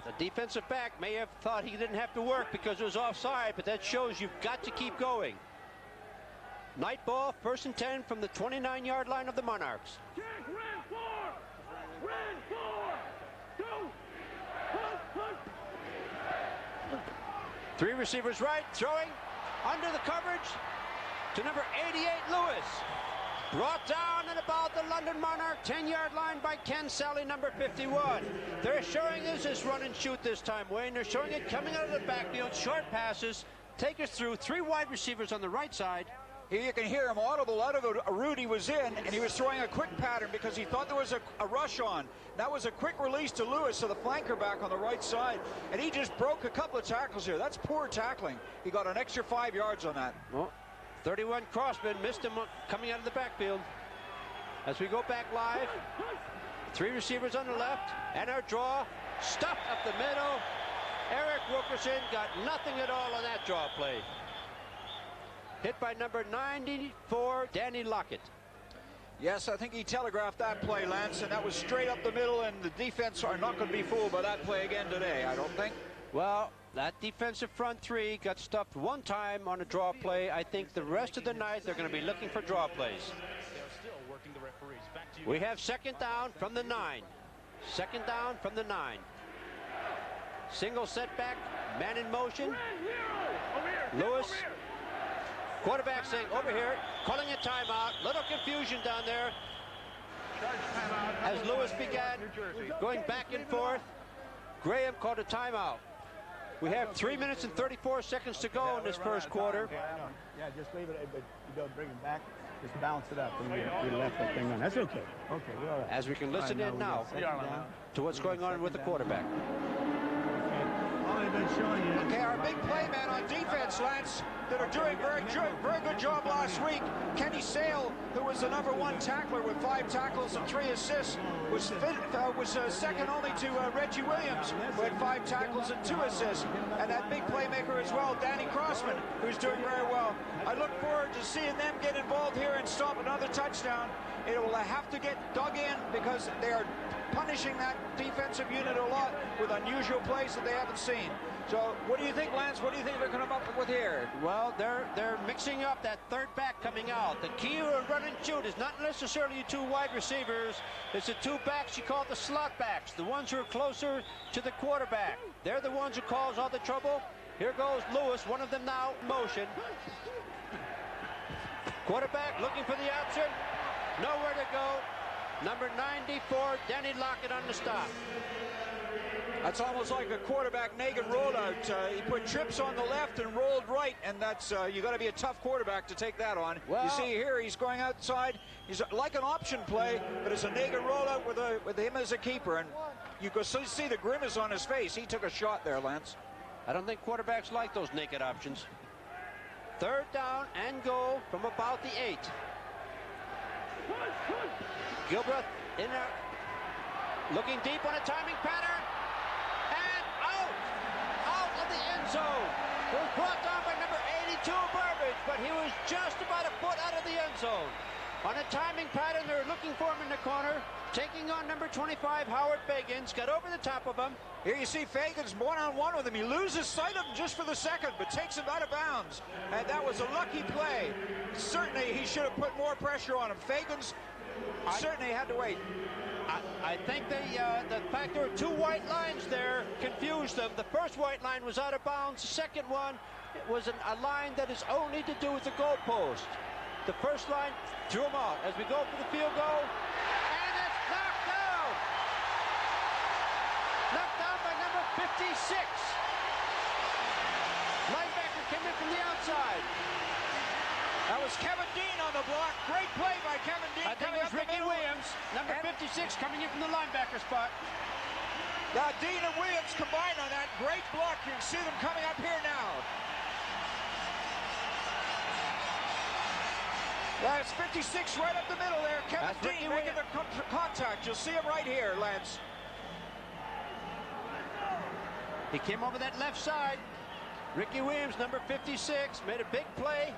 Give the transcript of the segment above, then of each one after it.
The defensive back may have thought he didn't have to work because it was offside, but that shows you've got to keep going. Night ball, 1st and 10 from the 29-yard line of the Monarchs. Check, red 4! Red 4! 2! 3 receivers right, throwing under the coverage to number 88, Lewis. Brought down at about the London Monarch 10-yard line by Ken Sally, number 51. They're showing us this run and shoot this time, Wayne. They're showing it coming out of the backfield, short passes, take us through 3 wide receivers on the right side. Here you can hear him audible out of a route he was in, and he was throwing a quick pattern because he thought there was a rush on. That was a quick release to Lewis, to the flanker back on the right side, and he just broke a couple of tackles here. That's poor tackling. He got an extra 5 yards on that. Well, 31 Crossman missed him coming out of the backfield. As we go back live, 3 receivers on the left, and our draw stuffed up the middle. Eric Wilkerson got nothing at all on that draw play. Hit by number 94, Danny Lockett. Yes, I think he telegraphed that play, Lance, and that was straight up the middle, and the defense are not going to be fooled by that play again today, I don't think. Well, that defensive front 3 got stuffed one time on a draw play. I think the rest of the night they're going to be looking for draw plays. We have 2nd down from the 9. 2nd down from the 9. Single setback, man in motion. Lewis. Quarterback saying over here, calling a timeout. Little confusion down there as Lewis began going back and forth. Graham called a timeout. We have 3 minutes and 34 seconds to go in this first quarter. Yeah, just leave it, but you don't bring it back. Just bounce it up and we left that thing on. That's okay. Okay, we're all right. As we can listen in now to what's going on with the quarterback. Okay, our big play man on defense, Lance, that are doing very good job last week. Kenny Sale, who was the #1 tackler with 5 tackles and 3 assists, was second only to Reggie Williams, who had 5 tackles and 2 assists. And that big playmaker as well, Danny Crossman, who's doing very well. I look forward to seeing them get involved here and stop another touchdown. It will have to get dug in because they are punishing that defensive unit a lot with unusual plays that they haven't seen. So what do you think, Lance? What do you think they're going to come up with here? Well, they're mixing up that third back coming out. The key to a run and shoot is not necessarily 2 wide receivers. It's the 2 backs you call the slot backs, the ones who are closer to the quarterback. They're the ones who cause all the trouble. Here goes Lewis, one of them now in motion. Quarterback looking for the option. Nowhere to go. Number 94, Danny Lockett on the stop. That's almost like a quarterback Nagin rollout. He put trips on the left and rolled right, and that's you got to be a tough quarterback to take that on. Well, you see here, he's going outside. He's like an option play, but it's a Nagin rollout with him as a keeper, and you can see the grimace on his face. He took a shot there, Lance. I don't think quarterbacks like those naked options. 3rd down and goal from about the 8. Gilbreth in there, looking deep on a timing pattern, and out of the end zone. It was brought down by number 82, Burbage, but he was just about a foot out of the end zone. On a timing pattern, they were looking for him in the corner, taking on number 25, Howard Fagans, got over the top of him. Here you see Fagans one-on-one with him. He loses sight of him just for the second, but takes him out of bounds. And that was a lucky play. Certainly, he should have put more pressure on him. Fagans certainly had to wait. I think the fact there were 2 white lines there confused them. The first white line was out of bounds. The second one was a line that is only to do with the goalpost. The first line threw him out. As we go for the field goal, and it's knocked down. Knocked down by number 56. Linebacker came in from the outside. That was Kevin Dean on the block. Great play by Kevin Dean. I think it was Ricky Williams, number 56, coming in from the linebacker spot. Now Dean and Williams combined on that. Great block. You can see them coming up here now. That's 56 right up the middle there. Kevin Dean making the contact. You'll see him right here, Lance. He came over that left side. Ricky Williams, number 56, made a big play.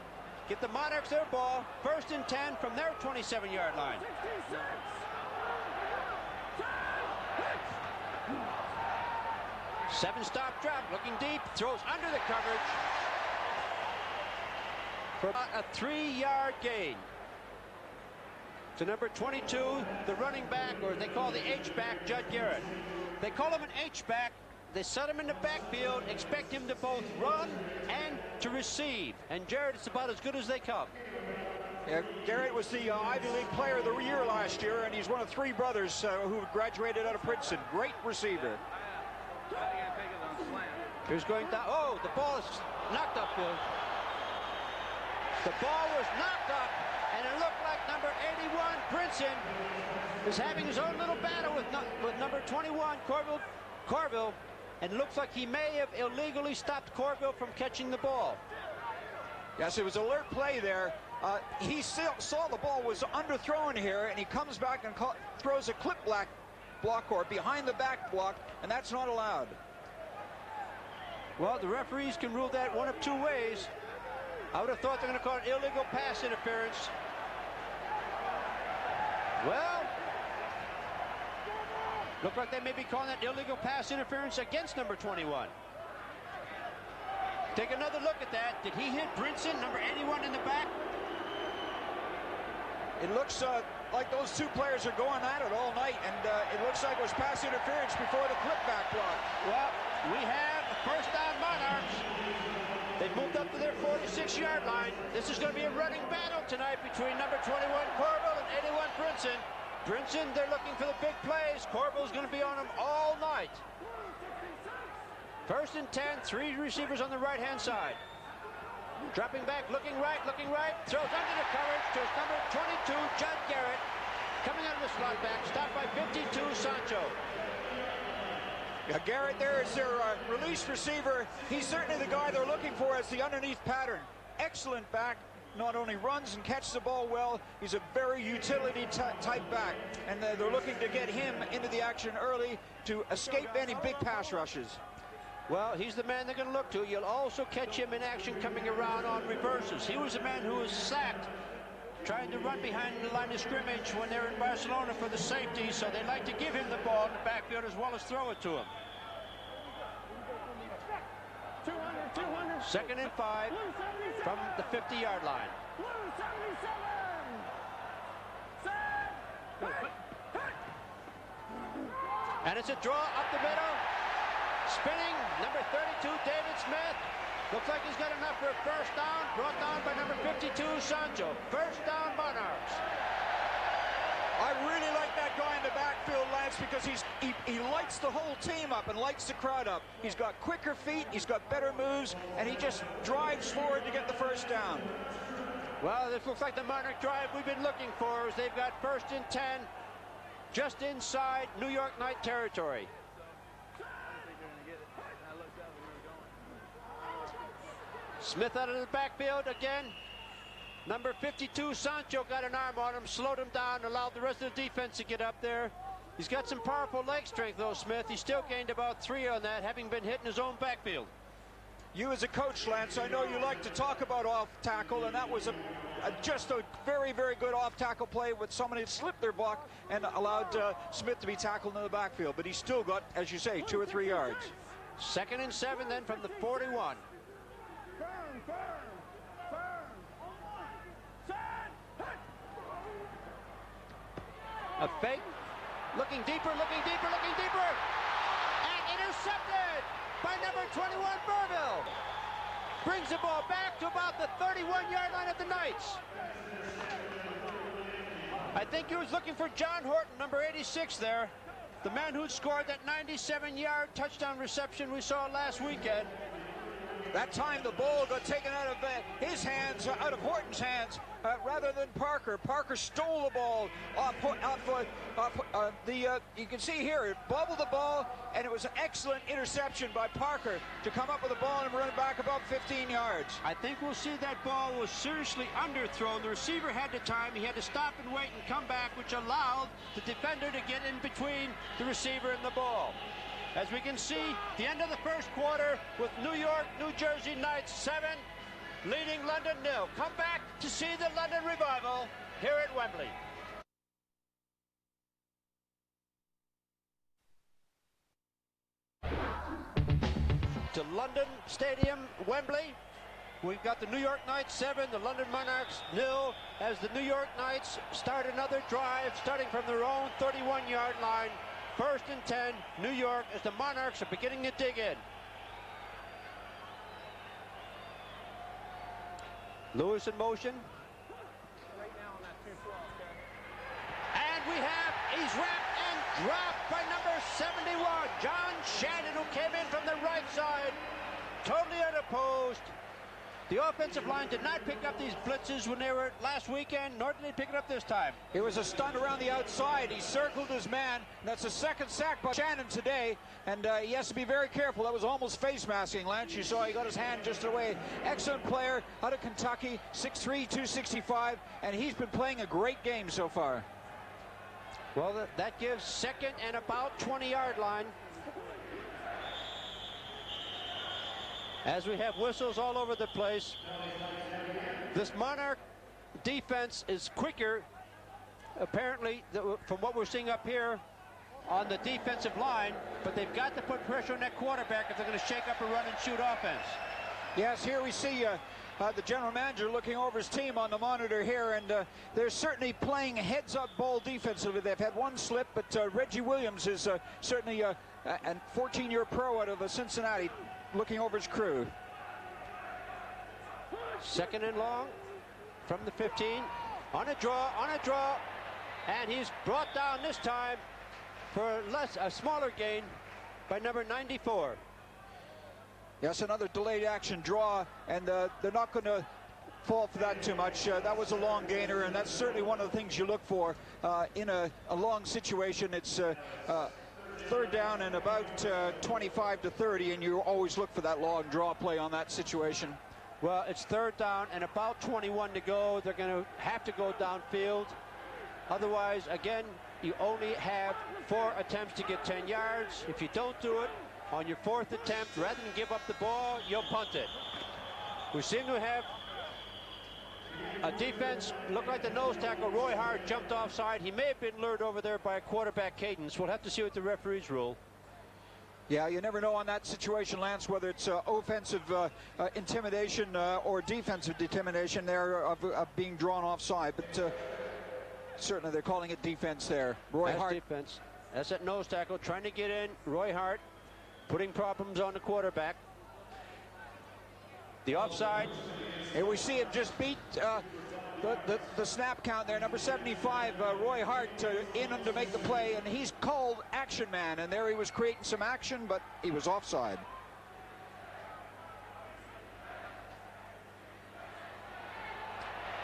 Get the Monarchs their ball. 1st and 10 from their 27-yard line. Seven-stop drop, looking deep, throws under the coverage for about a 3-yard gain. To number 22, the running back, or they call the H-back, Judd Garrett. They call him an H-back. They set him in the backfield, expect him to both run and to receive. And Jarrett is about as good as they come. Yeah, Garrett was the Ivy League Player of the Year last year, and he's one of 3 brothers who graduated out of Princeton. Great receiver. Here's going down. Oh, the ball is knocked up, Bill. The ball was knocked up, and it looked like number 81, Princeton, is having his own little battle with number 21, Corville, and it looks like he may have illegally stopped Corville from catching the ball. Yes, it was alert play there. He saw the ball was underthrown here, and he comes back and throws a clip block or behind the back block, and that's not allowed. Well, the referees can rule that one of 2 ways. I would have thought they're going to call it illegal pass interference. Well, look like they may be calling that illegal pass interference against number 21. Take another look at that. Did he hit Brinson, number 81, in the back? It looks like those 2 players are going at it all night, and it looks like it was pass interference before the clip back block. Well, we have a first down Monarchs. They've moved up to their 46-yard line. This is going to be a running battle tonight between number 21 Corville and 81 Brinson. Brinson, they're looking for the big plays. Corville's going to be on them all night. First and 10, 3 receivers on the right-hand side. Dropping back, looking right, throws under the coverage to number 22, Judd Garrett. Coming out of the slot back, stopped by 52, Sancho. Yeah, Garrett there is their release receiver. He's certainly the guy they're looking for as the underneath pattern. Excellent back, not only runs and catches the ball well, he's a very utility type back. And they're looking to get him into the action early to escape any big pass rushes. Well, he's the man they're going to look to. You'll also catch him in action coming around on reverses. He was a man who was sacked trying to run behind the line of scrimmage when they're in Barcelona for the safety, so they like to give him the ball in the backfield as well as throw it to him. 2nd and 5 from the 50-yard line. And it's a draw up the middle. Spinning, number 32, David Smith. Looks like he's got enough for a first down. Brought down by number 52, Sancho. First down, Monarchs. I really like that guy in the backfield, Lance, because he lights the whole team up and lights the crowd up. He's got quicker feet, he's got better moves, and he just drives forward to get the first down. Well, this looks like the Monarch drive we've been looking for, as they've got 1st and 10 just inside New York Knight territory. Smith out of the backfield again. Number 52, Sancho, got an arm on him, slowed him down, allowed the rest of the defense to get up there. He's got some powerful leg strength, though, Smith. He still gained about 3 on that, having been hit in his own backfield. You as a coach, Lance, I know you like to talk about off tackle, and that was just a very, very good off tackle play with somebody that slipped their block and allowed Smith to be tackled in the backfield. But he's still got, as you say, 2 or 3 yards. 2nd and 7 then from the 41. A fake, looking deeper, and intercepted by number 21, Burville. Brings the ball back to about the 31-yard line of the Knights. I think he was looking for John Horton, number 86 there, the man who scored that 97-yard touchdown reception we saw last weekend. That time the ball got taken out of his hands, out of Horton's hands, rather than Parker. Parker stole the ball you can see here, it bobbled the ball, and it was an excellent interception by Parker to come up with the ball and run it back about 15 yards. I think we'll see that ball was seriously underthrown. The receiver had the time. He had to stop and wait and come back, which allowed the defender to get in between the receiver and the ball. As we can see, the end of the first quarter with New York, New Jersey Knights 7, leading London 0. Come back to see the London Revival here at Wembley. to London Stadium, Wembley. We've got the New York Knights 7, the London Monarchs 0, as the New York Knights start another drive, starting from their own 31-yard line. 1st and 10, New York, as the Monarchs are beginning to dig in. Lewis in motion. And we have, he's wrapped and dropped by number 71, John Shannon, who came in from the right side, totally unopposed. The offensive line did not pick up these blitzes when they were last weekend, nor did they pick it up this time. It was a stunt around the outside. He circled his man. That's the 2nd sack by Shannon today, and he has to be very careful. That was almost face masking, Lance. You saw he got his hand just away. Excellent player out of Kentucky, 6'3", 265, and he's been playing a great game so far. Well, that gives 2nd and about 20-yard line. As we have whistles all over the place. This Monarch defense is quicker, apparently, from what we're seeing up here on the defensive line, but they've got to put pressure on that quarterback if they're going to shake up a run and shoot offense. Yes, here we see the general manager looking over his team on the monitor here, and they're certainly playing heads-up ball defensively. They've had one slip, but Reggie Williams is certainly a 14-year pro out of Cincinnati, looking over his crew. 2nd and long from the 15, on a draw, and he's brought down this time for a smaller gain by number 94. Yes, another delayed action draw, and they're not going to fall for that too much. That was a long gainer, and that's certainly one of the things you look for in a long situation. It's 3rd down and about 25 to 30, and you always look for that long draw play on that situation. Well, it's 3rd down and about 21 to go. They're going to have to go downfield. Otherwise, again, you only have 4 attempts to get 10 yards. If you don't do it on your 4th attempt, rather than give up the ball, you'll punt it. We seem to have a defense, look like the nose tackle, Roy Hart, jumped offside. He may have been lured over there by a quarterback cadence. We'll have to see what the referees rule. Yeah, you never know on that situation, Lance, whether it's offensive intimidation or defensive intimidation there of being drawn offside. But certainly they're calling it defense there. Roy Hart. Defense. That's that nose tackle trying to get in. Roy Hart putting problems on the quarterback. The offside. Here we see him just beat the snap count there. Number 75, Roy Hart, in to make the play, and he's called action man, and there he was creating some action, but he was offside.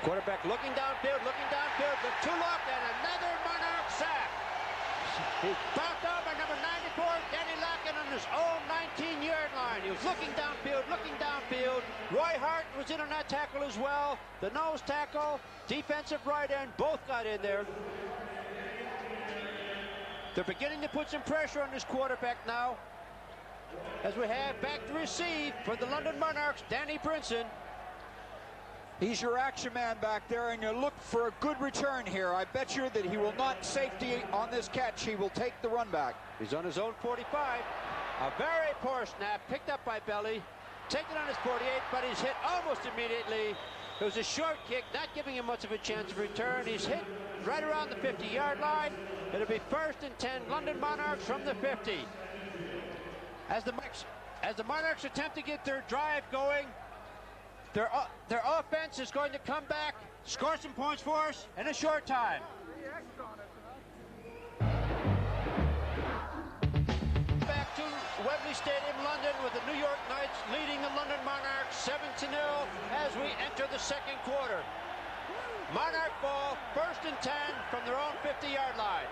Quarterback looking downfield, the two-look, and another Monarch sack. He's backed up by number 94, Danny Larkin, on his own 19-yard line. He was looking downfield. Roy Hart was in on that tackle as well. The nose tackle, defensive right end, both got in there. They're beginning to put some pressure on this quarterback now, as we have back to receive for the London Monarchs, Danny Brinson. He's your action man back there, and you look for a good return here. I bet you that he will not safety on this catch. He will take the run back. He's on his own 45. A very poor snap, picked up by Belly. Taken on his 48, but he's hit almost immediately. It was a short kick, not giving him much of a chance of return. He's hit right around the 50-yard line. It'll be 1st and 10, London Monarchs from the 50. As the Monarchs attempt to get their drive going, their offense is going to come back, score some points for us in a short time. Back to Wembley Stadium, London, with the New York Knights leading the London Monarchs 7-0 as we enter the 2nd quarter. Monarch ball, 1st and 10 from their own 50-yard line.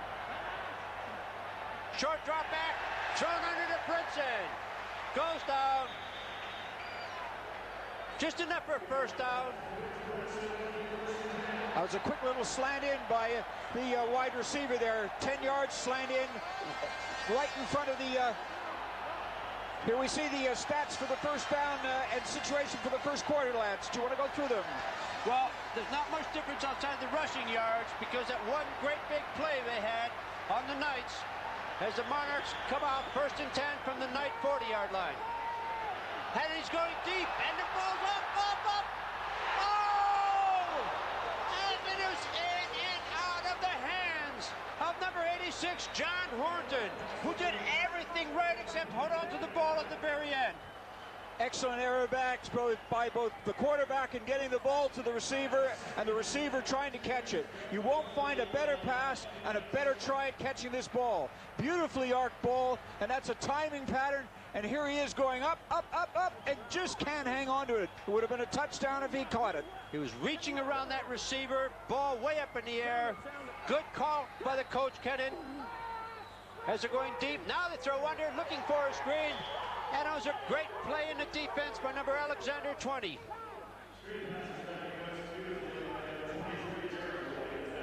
Short drop back, thrown under to Brinson. Goes down. Just enough for a 1st down. That was a quick little slant in by the wide receiver there. 10 yards slant in right in front of the... Here we see the stats for the 1st down and situation for the 1st quarter, Lance. Do you want to go through them? Well, there's not much difference outside the rushing yards, because that one great big play they had on the Knights as the Monarchs come out 1st and 10 from the Knight 40-yard line. And he's going deep, and the ball's up. Oh! And it is out of the hands of number 86, John Horton, who did everything right except hold on to the ball at the very end. Excellent error backs by both the quarterback in getting the ball to the receiver and the receiver trying to catch it. You won't find a better pass and a better try at catching this ball. Beautifully arced ball, and that's a timing pattern. And here he is going up, and just can't hang on to it. It would have been a touchdown if he caught it. He was reaching around that receiver, ball way up in the air. Good call by the coach, Kennan. As they're going deep, now they throw under, looking for a screen. And it was a great play in the defense by number Alexander, 20.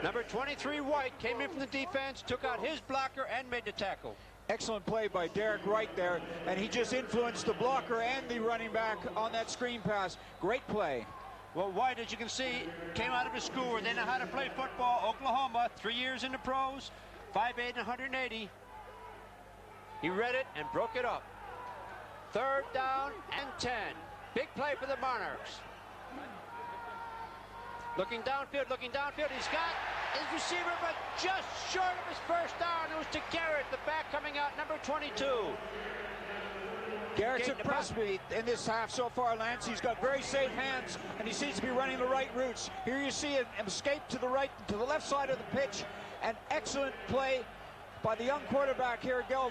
Number 23, White, came in from the defense, took out his blocker, and made the tackle. Excellent play by Derek Wright there, and he just influenced the blocker and the running back on that screen pass. Great play. Well, White, as you can see, came out of a school where they know how to play football. Oklahoma, 3 years in the pros, 5'8" and 180. He read it and broke it up. 3rd down and 10. Big play for the Monarchs. Looking downfield. He's got his receiver, but just short of his first down. It was to Garrett, the back coming out, number 22. Garrett's impressed me in this half so far, Lance. He's got very safe hands, and he seems to be running the right routes. Here you see an escape to the right, to the left side of the pitch. An excellent play by the young quarterback here, Gil.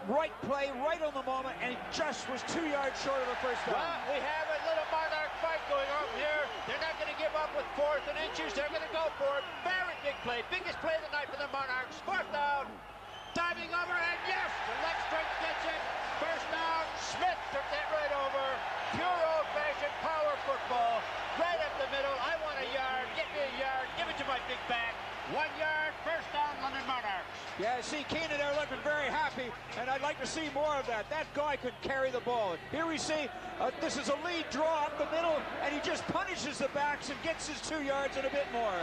Right play, right on the moment, and he just was 2 yards short of the first down. Well, we have a little Monarch fight going on here. They're not going to give up with 4th and inches. They're going to go for it. Very big play. Biggest play of the night for the Monarchs. 4th down. Diving over, and yes, the leg strength gets it. First down. Smith took that right over. Pure old-fashioned power football. Right up the middle. I want a yard. Get me a yard. Give it to my big back. 1 yard. First down, London Monarchs. Yeah, I see Keenan there looking very happy, and I'd like to see more of that. That guy could carry the ball. Here we see this is a lead draw up the middle, and he just punishes the backs and gets his 2 yards and a bit more.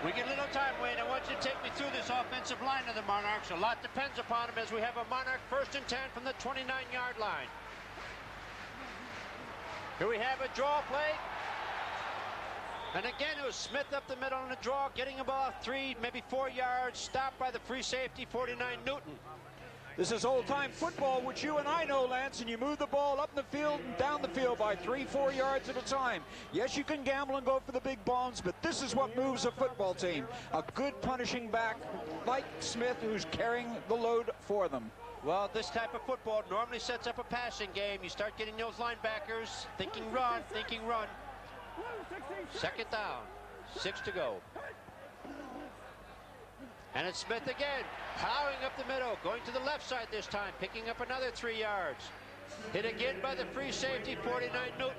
We get a little time, Wayne. I want you to take me through this offensive line of the Monarchs. A lot depends upon them as we have a Monarch 1st and 10 from the 29-yard line. Here we have a draw play. And again, it was Smith up the middle on the draw, getting about 3, maybe 4 yards, stopped by the free safety, 49, Newton. This is old-time football, which you and I know, Lance, and you move the ball up the field and down the field by 3-4 yards at a time. Yes, you can gamble and go for the big bombs, but this is what moves a football team. A good punishing back like Smith, who's carrying the load for them. Well, this type of football normally sets up a passing game. You start getting those linebackers thinking run. 2nd down, 6 to go. And it's Smith again, plowing up the middle, going to the left side this time, picking up another 3 yards. Hit again by the free safety, 49, Newton.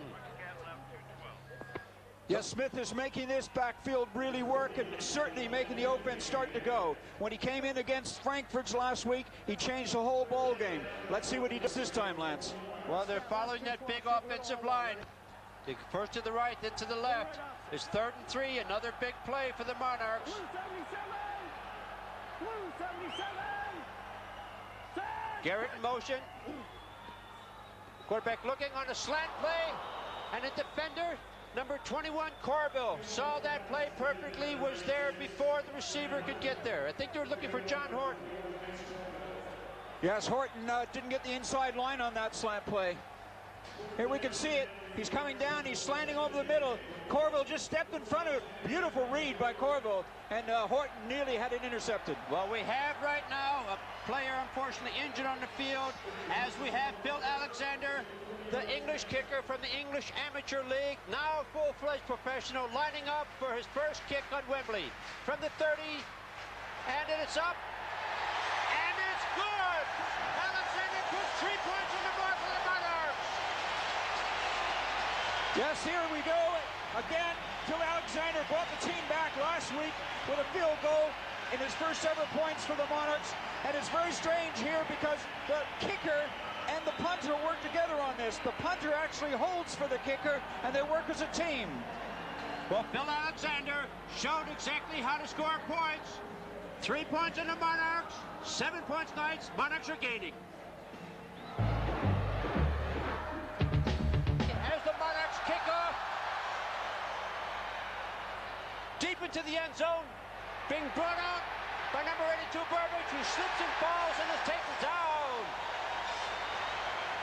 Yes, Smith is making this backfield really work and certainly making the offense start to go. When he came in against Frankfurt's last week, he changed the whole ball game. Let's see what he does this time, Lance. Well, they're following that big offensive line. First to the right, then to the left. It's 3rd and 3, another big play for the Monarchs. Garrett in motion. Quarterback looking on a slant play, and a defender, number 21, Corville, saw that play perfectly, was there before the receiver could get there. I think they were looking for John Horton. Yes, Horton didn't get the inside line on that slant play. Here we can see it. He's coming down. He's slanting over the middle. Corville just stepped in front of it. Beautiful read by Corville. And Horton nearly had it intercepted. Well, we have right now a player unfortunately injured on the field, as we have Bill Alexander, the English kicker from the English Amateur League, now a full-fledged professional, lining up for his first kick on Wembley. From the 30, and it's up, and it's good! Alexander puts 3 points on the board for the Monarchs. Yes, here we go again. Bill Alexander brought the team back last week with a field goal in his first ever points for the Monarchs. And it's very strange here because the kicker and the punter work together on this. The punter actually holds for the kicker, and they work as a team. Well, Bill Alexander showed exactly how to score points. 3 points on the Monarchs, 7 points Knights. Monarchs are gaining. the end zone, being brought out by number 82 Burbage, who slips and falls and is taken down.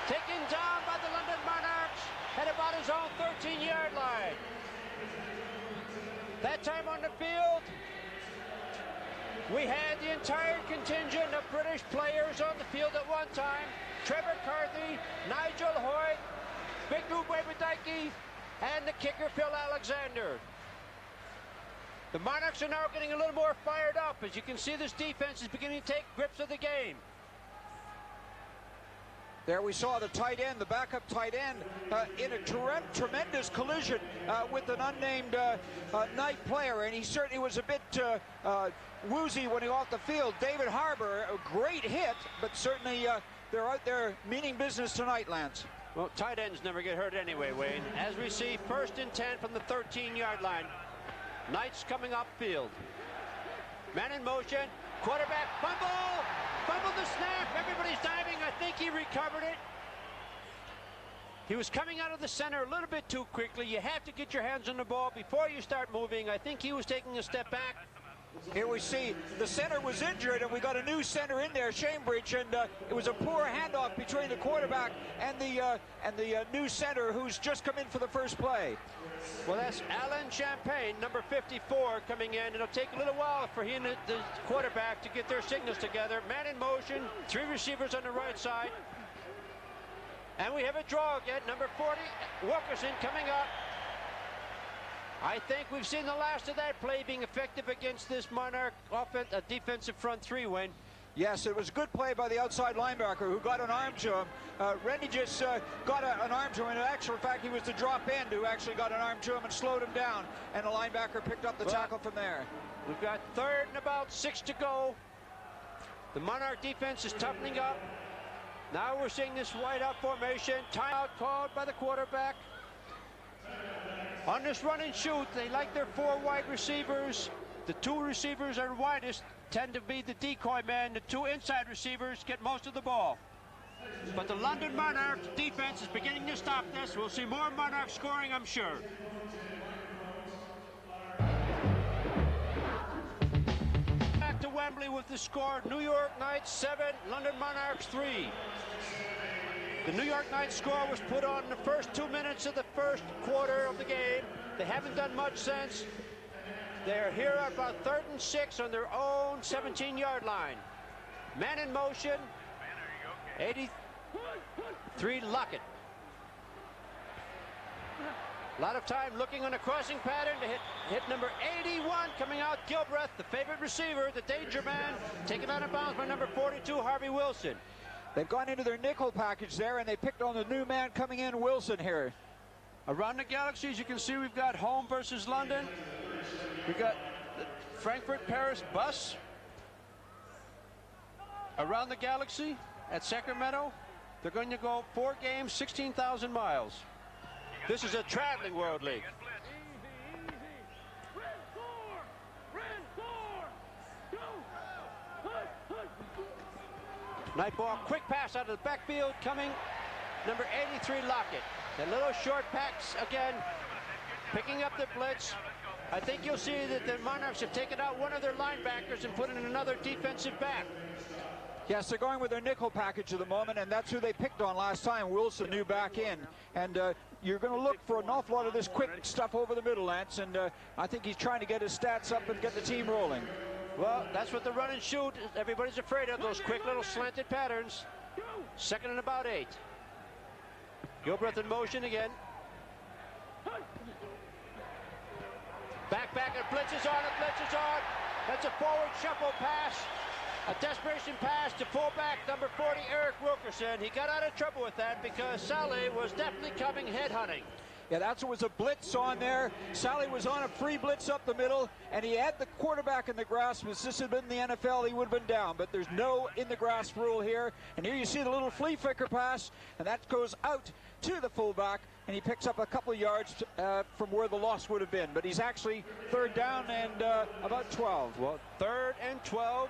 Taken down by the London Monarchs at about his own 13-yard line. That time on the field, we had the entire contingent of British players on the field at one time. Trevor Carthy, Nigel Hoyt, Big Lou Babydike, and the kicker Phil Alexander. The Monarchs are now getting a little more fired up. As you can see, this defense is beginning to take grips of the game. There we saw the tight end, the backup tight end, in a tremendous collision with an unnamed Knight player, and he certainly was a bit woozy when he off the field. David Harbour, a great hit, but certainly they're out there meaning business tonight, Lance. Well, tight ends never get hurt anyway, Wayne. As we see, 1st and 10 from the 13-yard line. Knight's coming upfield. Man in motion. Quarterback fumble. Fumble the snap. Everybody's diving. I think he recovered it. He was coming out of the center a little bit too quickly. You have to get your hands on the ball before you start moving. I think he was taking a step back. Here we see the center was injured, and we got a new center in there, Shamebridge, and it was a poor handoff between the quarterback and the new center, who's just come in for the first play. Well, that's Alan Champagne, number 54, coming in. It'll take a little while for he and the quarterback to get their signals together. Man in motion, 3 receivers on the right side. And we have a draw again, number 40, Wilkerson coming up. I think we've seen the last of that play being effective against this Monarch defensive front 3, Wayne. Yes, it was a good play by the outside linebacker who got an arm to him. Rennie just got an arm to him, and in actual fact, he was the drop end who actually got an arm to him and slowed him down, and the linebacker picked up the tackle from there. We've got 3rd and about 6 to go. The Monarch defense is toughening up. Now we're seeing this wide-out formation. Timeout called by the quarterback. On this run and shoot, they like their 4 wide receivers. The 2 receivers are widest, tend to be the decoy man. The 2 inside receivers get most of the ball. But the London Monarchs defense is beginning to stop this. We'll see more Monarch scoring, I'm sure. Back to Wembley with the score. New York Knights 7, London Monarchs 3. The New York Knights score was put on in the first 2 minutes of the first quarter of the game. They haven't done much since. They're here at about 3rd and 6 on their own 17-yard line. Man in motion, 83 Lockett. A lot of time looking on a crossing pattern to hit number 81 coming out, Gilbreth, the favorite receiver, the danger man, taken out of bounds by number 42, Harvey Wilson. They've gone into their nickel package there, and they picked on the new man coming in, Wilson, here. Around the Galaxy, as you can see, we've got home versus London. We've got the Frankfurt-Paris bus. Around the Galaxy at Sacramento, they're going to go 4 games, 16,000 miles. This is a traveling World League. Easy. Red 4. Go. Night ball, quick pass out of the backfield coming. Number 83, Lockett. A little short packs again, picking up the blitz. I think you'll see that the Monarchs have taken out one of their linebackers and put in another defensive back. Yes, they're going with their nickel package at the moment, and that's who they picked on last time, Wilson, new back in. And you're going to look for an awful lot of this quick stuff over the middle, Lance, and I think he's trying to get his stats up and get the team rolling. Well, that's what the run and shoot, everybody's afraid of, those quick little slanted patterns. 2nd and about 8. Gilbreth in motion again. Back, and blitz is on. That's a forward shuffle pass. A desperation pass to fullback number 40, Eric Wilkerson. He got out of trouble with that because Sally was definitely coming headhunting. Yeah, that's what was a blitz on there. Sally was on a free blitz up the middle, and he had the quarterback in the grasp. If this had been the NFL, he would have been down, but there's no in the grasp rule here. And here you see the little flea flicker pass, and that goes out to the fullback, and he picks up a couple of yards from where the loss would have been. But he's actually 3rd down and about 12. Well, 3rd and 12.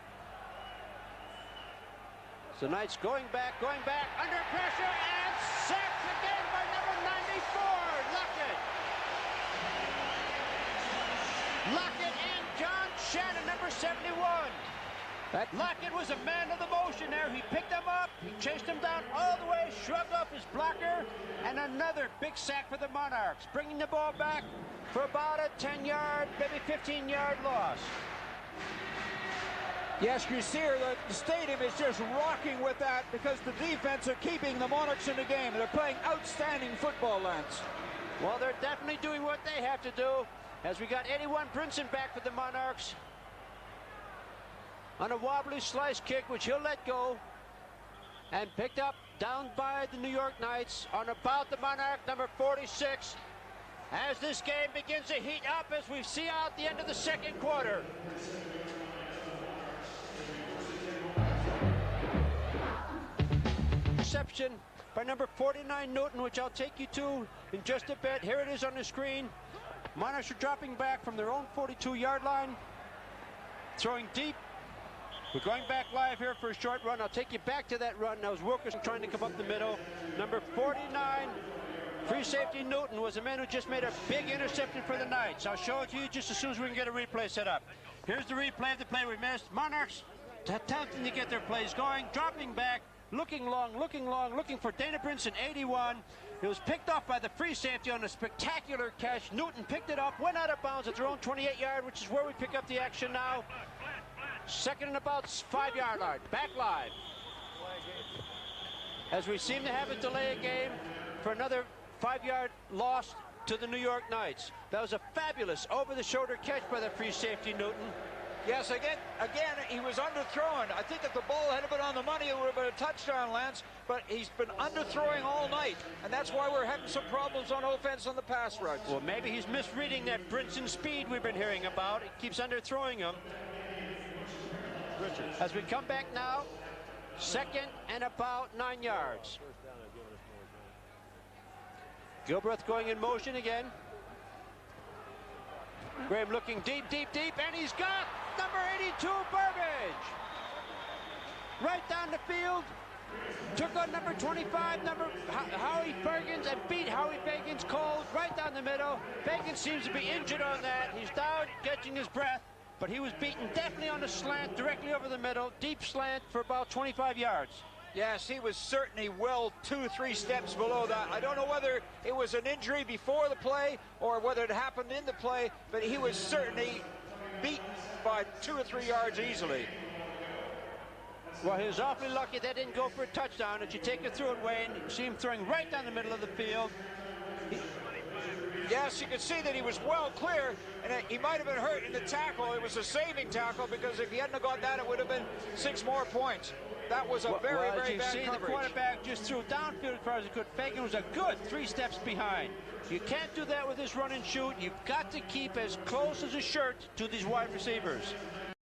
So Knights going back, under pressure, and sacked again by number 94, Lockett. Lockett and Lockett was a man of the motion there. He picked him up, he chased him down all the way, shrugged off his blocker, and another big sack for the Monarchs, bringing the ball back for about a 10-yard, maybe 15-yard loss. Yes, you see here, the stadium is just rocking with that because the defense are keeping the Monarchs in the game. They're playing outstanding football, Lance. Well, they're definitely doing what they have to do, as we got 81 Brinson back for the Monarchs on a wobbly slice kick, which he'll let go, and picked up down by the New York Knights on about the Monarch number 46, as this game begins to heat up as we see out the end of the second quarter. Reception by number 49 Newton, which I'll take you to in just a bit. Here it is on the screen. Monarchs are dropping back from their own 42-yard line, throwing deep. We're going back live here for a short run. I'll take you back to that run. Now, as Wilkerson trying to come up the middle. Number 49, free safety Newton, was a man who just made a big interception for the Knights. I'll show it to you just as soon as we can get a replay set up. Here's the replay of the play we missed. Monarchs attempting to get their plays going, dropping back, looking long, looking for Dana Brinson, 81. It was picked off by the free safety on a spectacular catch. Newton picked it up, went out of bounds at their own 28-yard, which is where we pick up the action now. Second and about 5-yard line. Back live. As we seem to have a delay a game for another 5-yard loss to the New York Knights. That was a fabulous over-the-shoulder catch by the free safety Newton. Yes, again, he was underthrown. I think if the ball had been on the money, it would have been a touchdown, Lance. But he's been underthrowing all night, and that's why we're having some problems on offense on the pass rush. Well, maybe he's misreading that Brinson speed we've been hearing about. He keeps underthrowing him. As we come back now, second and about 9 yards. Gilbreth going in motion again. Graham looking deep, and he's got number 82, Burbage. Right down the field. Took on number 25, Howie Bergens, and beat Howie Bergens cold right down the middle. Bergens seems to be injured on that. He's down, catching his breath. But he was beaten definitely on the slant, directly over the middle, deep slant for about 25 yards. Yes, he was certainly well 2-3 steps below that. I don't know whether it was an injury before the play or whether it happened in the play, but he was certainly beaten by 2 or 3 yards easily. Well, he was awfully lucky that didn't go for a touchdown. As you take it through it, Wayne, you see him throwing right down the middle of the field. Yes, you could see that he was well clear, and he might have been hurt in the tackle. It was a saving tackle, because if he hadn't got that, it would have been 6 more points. That was a very bad coverage. The quarterback just threw downfield as far as he could. Fagan was a good 3 steps behind. You can't do that with this run and shoot. You've got to keep as close as a shirt to these wide receivers.